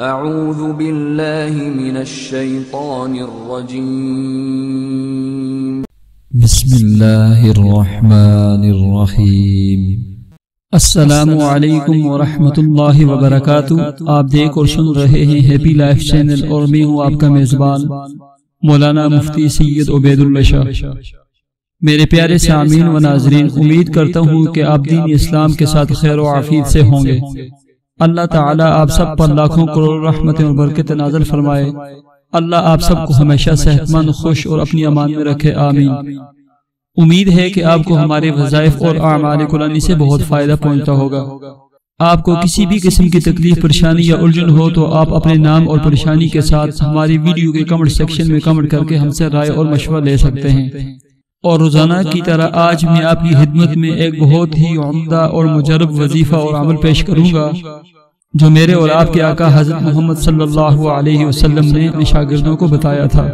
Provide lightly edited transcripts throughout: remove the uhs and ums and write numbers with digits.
اعوذ باللہ من الشیطان الرجیم بسم اللہ الرحمن الرحیم۔ السلام علیکم ورحمۃ اللہ وبرکاتہ۔ آپ دیکھ اور سن رہے ہیں ہیپی لائف چینل اور میں ہوں آپ کا میزبان مولانا مفتی سید عبید اللہ شاہ۔ میرے پیارے سامعین و ناظرین، امید کرتا ہوں کہ آپ دین اسلام کے ساتھ خیر و عافیت سے ہوں گے۔ اللہ تعالیٰ آپ سب پر لاکھوں کروڑ رحمتیں اور برکت نازل فرمائے۔ اللہ آپ سب کو ہمیشہ صحت مند، خوش اور اپنی امان میں رکھے، آمین۔ امید ہے کہ آپ کو ہمارے وظائف اور اعمال قرآنی سے بہت فائدہ پہنچتا ہوگا۔ آپ کو کسی بھی قسم کی تکلیف، پریشانی یا الجھن ہو تو آپ اپنے نام اور پریشانی کے ساتھ ہماری ویڈیو کے کمنٹ سیکشن میں کمنٹ کر کے ہم سے رائے اور مشورہ لے سکتے ہیں۔ اور روزانہ کی طرح آج میں آپ کی خدمت میں ایک بہت ہی عمدہ اور مجرب وظیفہ اور عمل پیش کروں گا جو میرے اور آپ کے آقا حضرت محمد صلی اللہ علیہ وسلم نے اپنے شاگردوں کو بتایا تھا۔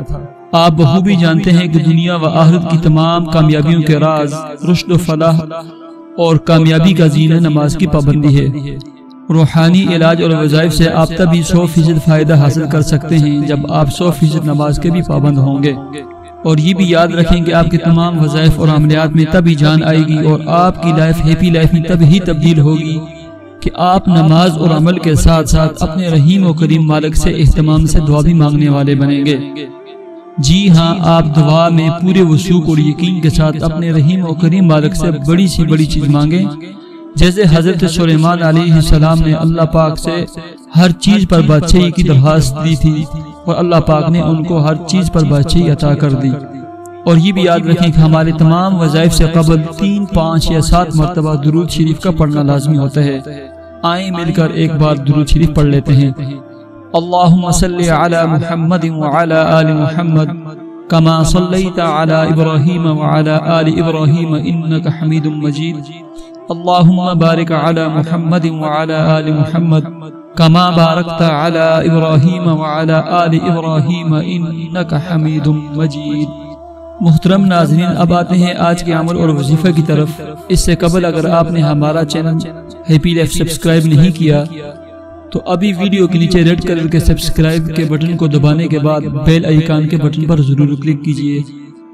آپ بخوبی جانتے ہیں کہ دنیا و آخرت کی تمام کامیابیوں کے راز، رشد و فلاح اور کامیابی کا زینہ نماز کی پابندی ہے۔ روحانی علاج اور وظائف سے آپ تبھی 100% فائدہ حاصل کر سکتے ہیں جب آپ 100% نماز کے بھی پابند ہوں گے۔ اور یہ بھی یاد رکھیں کہ آپ کے تمام وظائف اور عملیات میں تبھی جان آئے گی اور آپ کی لائف ہیپی لائف میں تبھی تبدیل ہوگی کہ آپ نماز اور عمل کے ساتھ ساتھ اپنے رحیم و کریم مالک سے اہتمام سے دعا بھی مانگنے والے بنیں گے۔ جی ہاں، آپ دعا میں پورے وثوق اور یقین کے ساتھ اپنے رحیم و کریم مالک سے بڑی سی بڑی چیز مانگیں، جیسے حضرت سلیمان علیہ السلام نے اللہ پاک سے ہر چیز پر بادشاہی کی درخواست دی تھی اور اللہ پاک نے ان کو ہر چیز پر بادشاہی عطا کر دی۔ اور یہ بھی یاد رکھیں کہ ہمارے تمام وظائف سے قبل 3، 5 یا 7 مرتبہ درود شریف کا پڑھنا لازمی ہوتا ہے۔ آئیں مل کر ایک بار درود شریف پڑھ لیتے ہیں۔ اللہم صلی علی محمد وعلی آل محمد کما صلیت علی ابراہیم وعلی آل ابراہیم انک حمید مجید۔ اللہم بارک علی محمد وعلی آل محمد کما بارکت علی ابراہیم وعلی آل ابراہیم انک حمید مجید۔ محترم ناظرین، اب آتے ہیں آج کے عمل اور وظیفہ کی طرف۔ اس سے قبل اگر آپ نے ہمارا چینل ہیپی لائف سبسکرائب نہیں کیا تو ابھی ویڈیو کے نیچے ریڈ کلر کے سبسکرائب کے بٹن کو دبانے کے بعد بیل آئیکن کے بٹن پر ضرور کلک کیجئے۔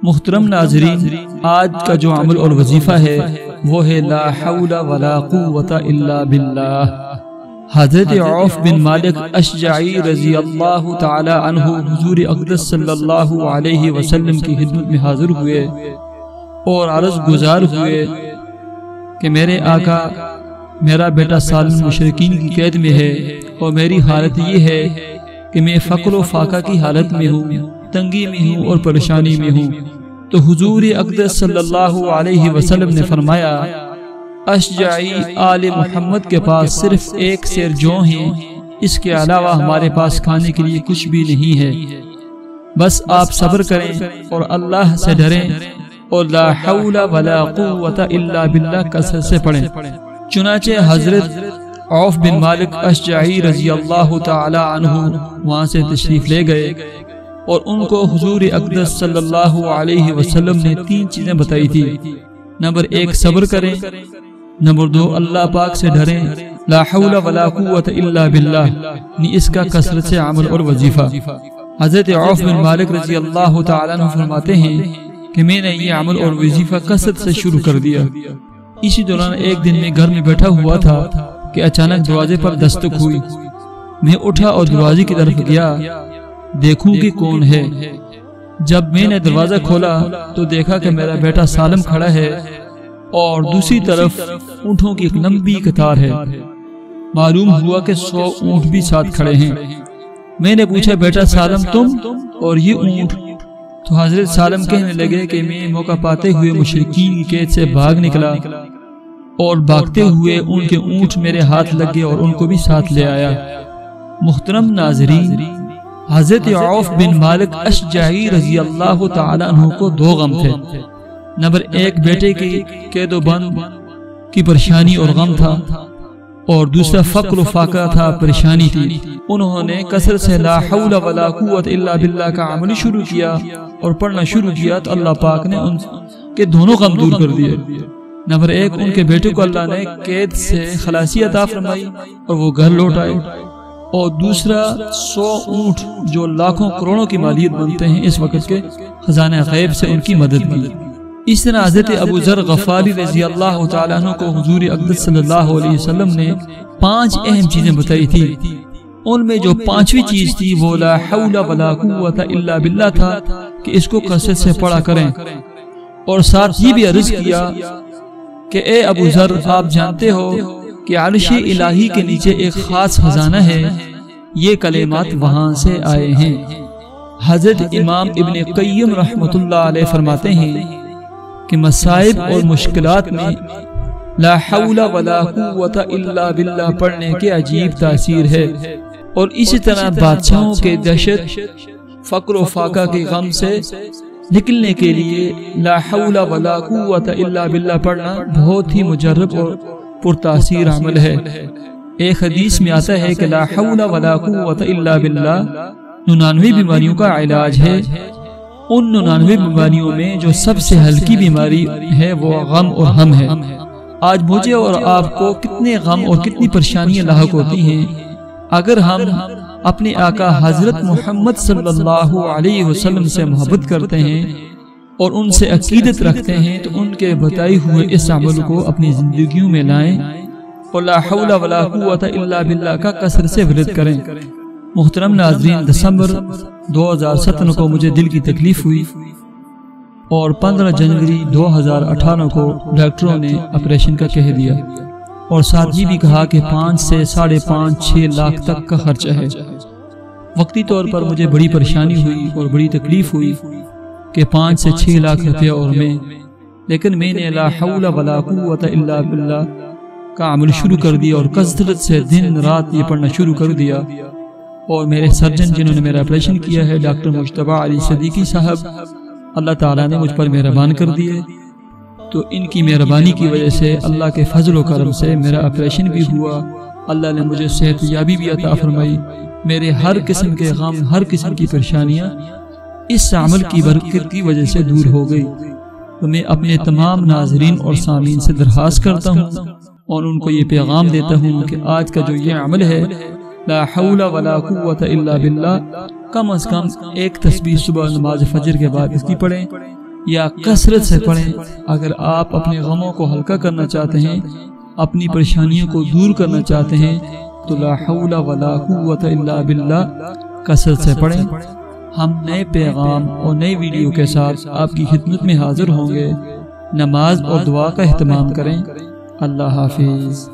محترم ناظرین، آج کا جو عمل اور وظیفہ ہے وہ ہے لا حول ولا قوت الا باللہ۔ حضرت عوف بن مالک اشجعی رضی اللہ تعالی عنہ حضور اقدس صلی اللہ علیہ وسلم کی خدمت میں حاضر ہوئے اور عرض گزار ہوئے کہ میرے آقا، میرا بیٹا سالم مشرکین کی قید میں ہے اور میری حالت یہ ہے کہ میں فقر و فاقہ کی حالت میں ہوں، تنگی میں ہوں اور پریشانی میں ہوں۔ تو حضور اقدس صلی اللہ علیہ وسلم نے فرمایا، اشجعی آل محمد کے پاس صرف ایک سیر جو ہیں، اس کے علاوہ ہمارے پاس کھانے کے لیے کچھ بھی نہیں ہے۔ بس آپ صبر کریں اور اللہ سے ڈریں اور لا حول ولا قوت الا باللہ کثرت سے پڑھیں۔ چنانچہ حضرت عوف بن مالک اشجعی رضی اللہ تعالی عنہ وہاں سے تشریف لے گئے اور ان کو حضور اقدس صلی اللہ علیہ وسلم نے 3 چیزیں بتائی تھی۔ نمبر 1 صبر کریں، نمبر 2 اللہ پاک سے ڈریں، لا حول ولا قوت الا باللہ، اس کا کثرت سے عمل اور وظیفہ۔ حضرت عوف بن مالک رضی اللہ تعالی عنہ فرماتے ہیں کہ میں نے یہ عمل اور وظیفہ کثرت سے شروع کر دیا۔ اسی دوران ایک دن میں گھر میں بیٹھا ہوا تھا کہ اچانک دروازے پر دستک ہوئی۔ میں اٹھا اور دروازے کی طرف گیا، دیکھوں کہ کون ہے۔ جب میں نے دروازہ کھولا تو دیکھا کہ میرا بیٹا سالم کھڑا ہے اور دوسری طرف اونٹوں کی ایک لمبی قطار ہے۔ معلوم ہوا کہ 100 اونٹ بھی ساتھ کھڑے ہیں۔ میں نے پوچھا، بیٹا سالم تم اور یہ اونٹ؟ تو حضرت سالم کہنے لگے کہ میں موقع پاتے ہوئے مشرکین کی قید سے بھاگ نکلا اور بھاگتے ہوئے ان کے اونٹ میرے ہاتھ لگ گئے اور ان کو بھی ساتھ لے آیا۔ محترم ناظرین، حضرت عوف بن مالک اشجعی رضی اللہ تعالی عنہ کو 2 غم تھے۔ نمبر 1 بیٹے کی قید و بند کی پریشانی اور غم تھا، اور دوسرا فقر و فاقہ تھا، پریشانی تھی۔ انہوں نے کثرت سے لا حول ولا قوت الا باللہ کا عمل شروع کیا اور پڑھنا شروع کیا تو اللہ پاک نے ان کے دونوں غم دور کر دیے۔ نمبر 1 ان کے بیٹے کو اللہ نے قید سے خلاصی عطا فرمائی اور وہ گھر لوٹ آئے، اور دوسرا 100 اونٹ جو لاکھوں کروڑوں کی مالیت بنتے ہیں اس وقت کے خزانہ غیب سے ان کی مدد کی۔ اس طرح حضرت ابو ذر غفاری رضی اللہ تعالیٰ عنہ کو حضور اقدس صلی اللہ علیہ وسلم نے 5 اہم چیزیں بتائی تھی۔ ان میں جو 5ویں چیز تھی وہ لا حول ولا قوت الا باللہ تھا کہ اس کو کثرت سے پڑھا کریں، اور ساتھ یہ بھی عرض کیا کہ اے ابو ذر، آپ جانتے ہو کہ عرش الہی کے نیچے ایک خاص خزانہ ہے، یہ کلمات وہاں سے آئے ہیں۔ حضرت امام ابن قیم رحمۃ اللہ علیہ فرماتے ہیں کہ مصائب اور مشکلات میں لا حول ولا قوت الا باللہ پڑھنے کے عجیب تاثیر ہے، اور اسی طرح بادشاہوں کے دہشت، فقر و فاقہ کے غم سے نکلنے کے لیے لا حول ولا قوت الا باللہ پڑھنا بہت ہی مجرب اور پرتاثیر عمل ہے۔ ایک حدیث میں آتا ہے کہ لا حول ولا قوت الا باللہ 99 بیماریوں کا علاج ہے۔ ان 99 بیماریوں میں جو سب سے ہلکی بیماری ہے وہ غم اور ہم ہے۔ آج مجھے اور آپ کو کتنے غم اور کتنی پریشانیاں لاحق ہوتی ہیں۔ اگر ہم اپنے آقا حضرت محمد صلی اللہ علیہ وسلم سے محبت کرتے ہیں اور ان سے عقیدت رکھتے ہیں تو ان کے بتائے ہوئے اس عمل کو اپنی زندگیوں میں لائیں اور لا حول ولا قوت الا باللہ کا کثرت سے ورد کریں۔ محترم ناظرین، دسمبر 2017 کو مجھے دل کی تکلیف ہوئی اور 15 جنوری 2018 کو ڈاکٹروں نے آپریشن کا کہہ دیا، اور ساتھ یہ بھی کہا کہ 5 سے 5.5-6 لاکھ تک کا خرچہ ہے۔ وقتی طور پر مجھے بڑی پریشانی ہوئی اور بڑی تکلیف ہوئی کہ 5 سے 6 لاکھ روپیہ اور میں، لیکن میں نے لا حول ولا قوت الا باللہ کا عمل شروع کر دیا اور کثرت سے دن رات یہ پڑھنا شروع کر دیا۔ اور میرے سرجن جنہوں نے میرا آپریشن کیا ہے ڈاکٹر مجتبیٰ علی صدیقی صاحب، اللہ تعالیٰ نے مجھ پر مہربان کر دیے، تو ان کی مہربانی کی وجہ سے اللہ کے فضل و کرم سے میرا آپریشن بھی ہوا، اللہ نے مجھے صحت یابی بھی عطا فرمائی، میرے ہر قسم کے غم، ہر قسم کی پریشانیاں اس عمل کی برکت کی وجہ سے دور ہو گئی۔ تو میں اپنے تمام ناظرین اور سامعین سے درخواست کرتا ہوں اور ان کو یہ پیغام دیتا ہوں کہ آج کا جو یہ عمل ہے لا حول ولا قوت الا باللہ، کم از کم ایک تسبیح صبح نماز فجر کے بعد اس کی پڑھیں یا کثرت سے پڑھیں۔ اگر آپ اپنے غموں کو ہلکا کرنا چاہتے ہیں، اپنی پریشانیوں کو دور کرنا چاہتے ہیں تو لا حول ولا قوت الا باللہ کثرت سے پڑھیں۔ ہم نئے پیغام اور نئی ویڈیو کے ساتھ آپ کی خدمت میں حاضر ہوں گے۔ نماز اور دعا کا اہتمام کریں۔ اللہ حافظ۔